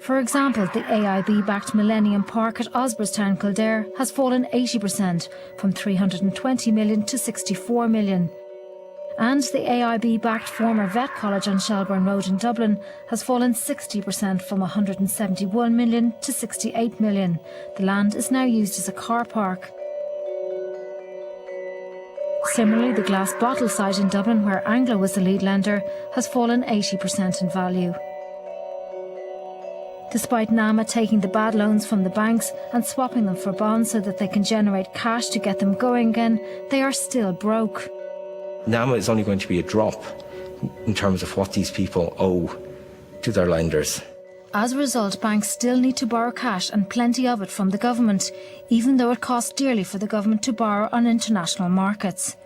For example, the AIB-backed Millennium Park at Osborstown, Kildare, has fallen 80%, from 320 million to 64 million. And the AIB-backed former Vet College on Shelbourne Road in Dublin has fallen 60%, from 171 million to 68 million. The land is now used as a car park. Similarly, the glass bottle site in Dublin, where Anglo was the lead lender, has fallen 80% in value. Despite NAMA taking the bad loans from the banks and swapping them for bonds so that they can generate cash to get them going again, they are still broke. NAMA is only going to be a drop in terms of what these people owe to their lenders. As a result, banks still need to borrow cash, and plenty of it, from the government, even though it costs dearly for the government to borrow on international markets.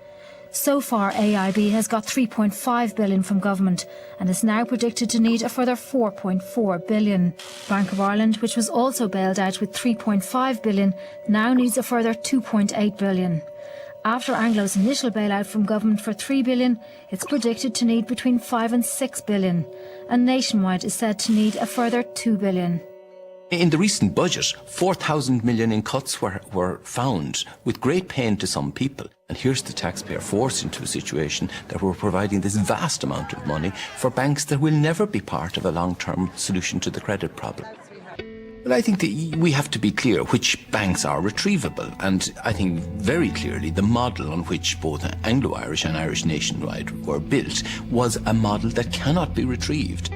So far, AIB has got 3.5 billion from government and is now predicted to need a further 4.4 billion. Bank of Ireland, which was also bailed out with 3.5 billion, now needs a further 2.8 billion. After Anglo's initial bailout from government for 3 billion, it's predicted to need between 5 and 6 billion, and Nationwide is said to need a further 2 billion. In the recent budget, 4,000 million in cuts were found, with great pain to some people. And here's the taxpayer forced into a situation that we're providing this vast amount of money for banks that will never be part of a long-term solution to the credit problem. But I think that we have to be clear which banks are retrievable, and I think very clearly the model on which both Anglo-Irish and Irish Nationwide were built was a model that cannot be retrieved.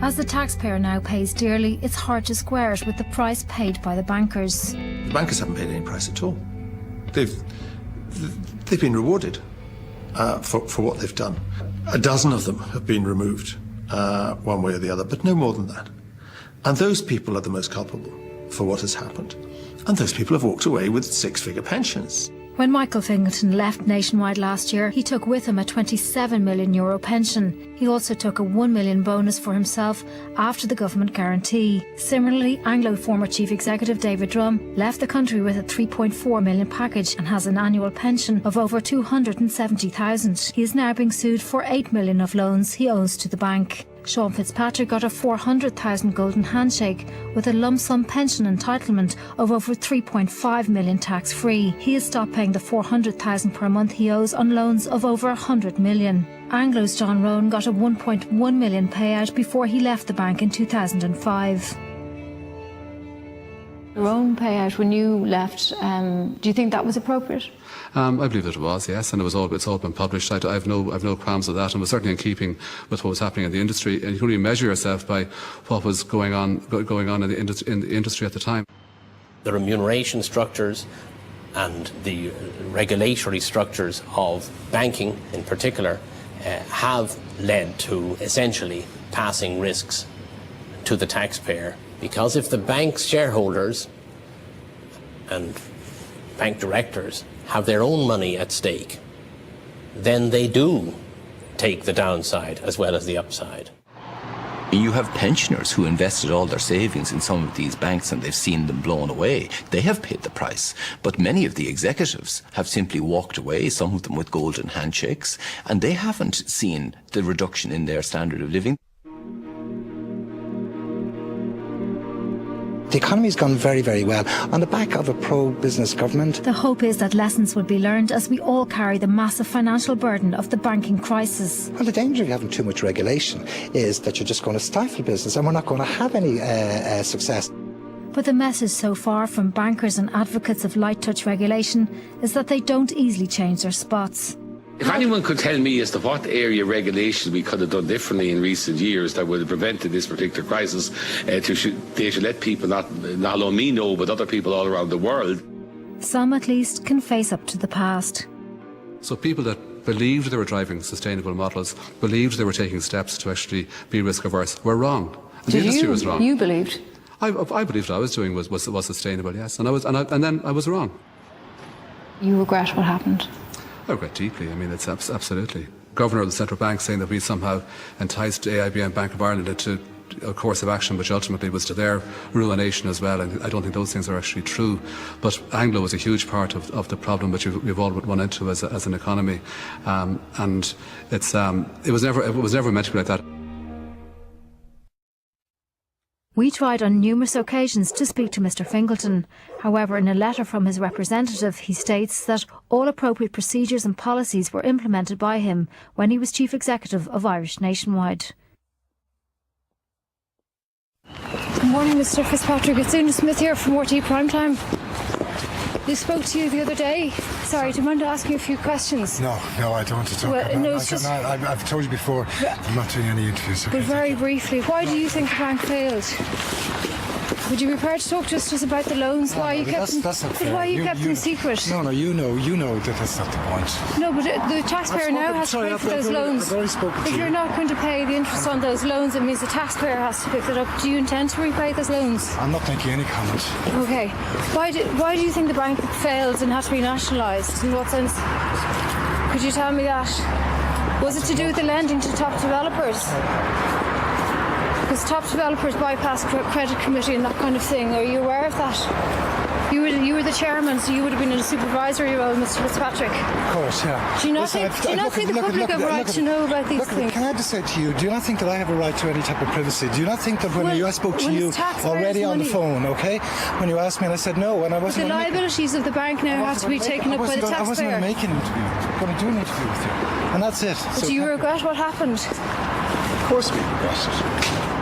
As the taxpayer now pays dearly, it's hard to square it with the price paid by the bankers. The bankers haven't paid any price at all. They've been rewarded for what they've done. A dozen of them have been removed one way or the other, but no more than that. And those people are the most culpable for what has happened. And those people have walked away with six-figure pensions. When Michael Fingleton left Nationwide last year, he took with him a €27 million pension. He also took a €1 million bonus for himself after the government guarantee. Similarly, Anglo former Chief Executive David Drum left the country with a €3.4 million package and has an annual pension of over $270,000. He is now being sued for €8 million of loans he owes to the bank. Sean Fitzpatrick got a $400,000 golden handshake with a lump sum pension entitlement of over $3.5 million tax-free. He has stopped paying the $400,000 per month he owes on loans of over $100 million. Anglo's John Rowan got a $1.1 million payout before he left the bank in 2005. Your own payout when you left, do you think that was appropriate? I believe that it was, yes, and it's all been published. I have no qualms with that, and was certainly in keeping with what was happening in the industry. And you can only measure yourself by what was going on in the industry at the time. The remuneration structures and the regulatory structures of banking, in particular, have led to essentially passing risks to the taxpayer. Because if the bank's shareholders and bank directors have their own money at stake, then they do take the downside as well as the upside. You have pensioners who invested all their savings in some of these banks and they've seen them blown away. They have paid the price. But many of the executives have simply walked away, some of them with golden handshakes, and they haven't seen the reduction in their standard of living. The economy's gone very, very well on the back of a pro-business government. The hope is that lessons will be learned as we all carry the massive financial burden of the banking crisis. Well, the danger of having too much regulation is that you're just going to stifle business and we're not going to have any success. But the message so far from bankers and advocates of light touch regulation is that they don't easily change their spots. If anyone could tell me as to what area regulation we could have done differently in recent years that would have prevented this particular crisis, they should let people not only me know, but other people all around the world. Some, at least, can face up to the past. So people that believed they were driving sustainable models, believed they were taking steps to actually be risk averse, were wrong. And the industry was wrong. You believed? I believed what I was doing was sustainable, yes, and then I was wrong. You regret what happened? I regret deeply. I mean, it's absolutely. Governor of the Central Bank saying that we somehow enticed AIB and Bank of Ireland into a course of action which ultimately was to their ruination as well, and I don't think those things are actually true. But Anglo was a huge part of the problem which we've all run into as an economy, and it was never meant to be like that. We tried on numerous occasions to speak to Mr Fingleton. However, in a letter from his representative, he states that all appropriate procedures and policies were implemented by him when he was Chief Executive of Irish Nationwide. Good morning, Mr Fitzpatrick. It's Una Smith here from RT Primetime. They spoke to you the other day. Sorry, do you mind to ask you a few questions? No, I don't want to talk. I've told you before, I'm not doing any interviews. But very briefly, why do you think the bank failed? Would you be prepared to talk to us just about the loans? Why you kept them secret? No, you know that that's not the point. No, but the taxpayer now has to pay for those loans. If you're not going to pay the interest on those loans, it means the taxpayer has to pick it up. Do you intend to repay those loans? I'm not making any comment. Okay. Why do you think the bank failed and had to be nationalised? In what sense? Could you tell me that? Was it to do with the lending to top developers? Because top developers bypass credit committee and that kind of thing. Are you aware of that? You were the chairman, so you would have been in a supervisory role, Mr Fitzpatrick. Of course, yeah. Do you not think the public have a right to know about these things? Can I just say to you, do you not think that I have a right to any type of privacy? Do you not think that when I spoke to you already on the phone, okay? When you asked me and I said no, and I wasn't... The liabilities of the bank now have to be taken up by the taxpayer. I wasn't going to make an interview. I'm going to do an interview with you. And that's it. Do you regret what happened? Of course we regret it.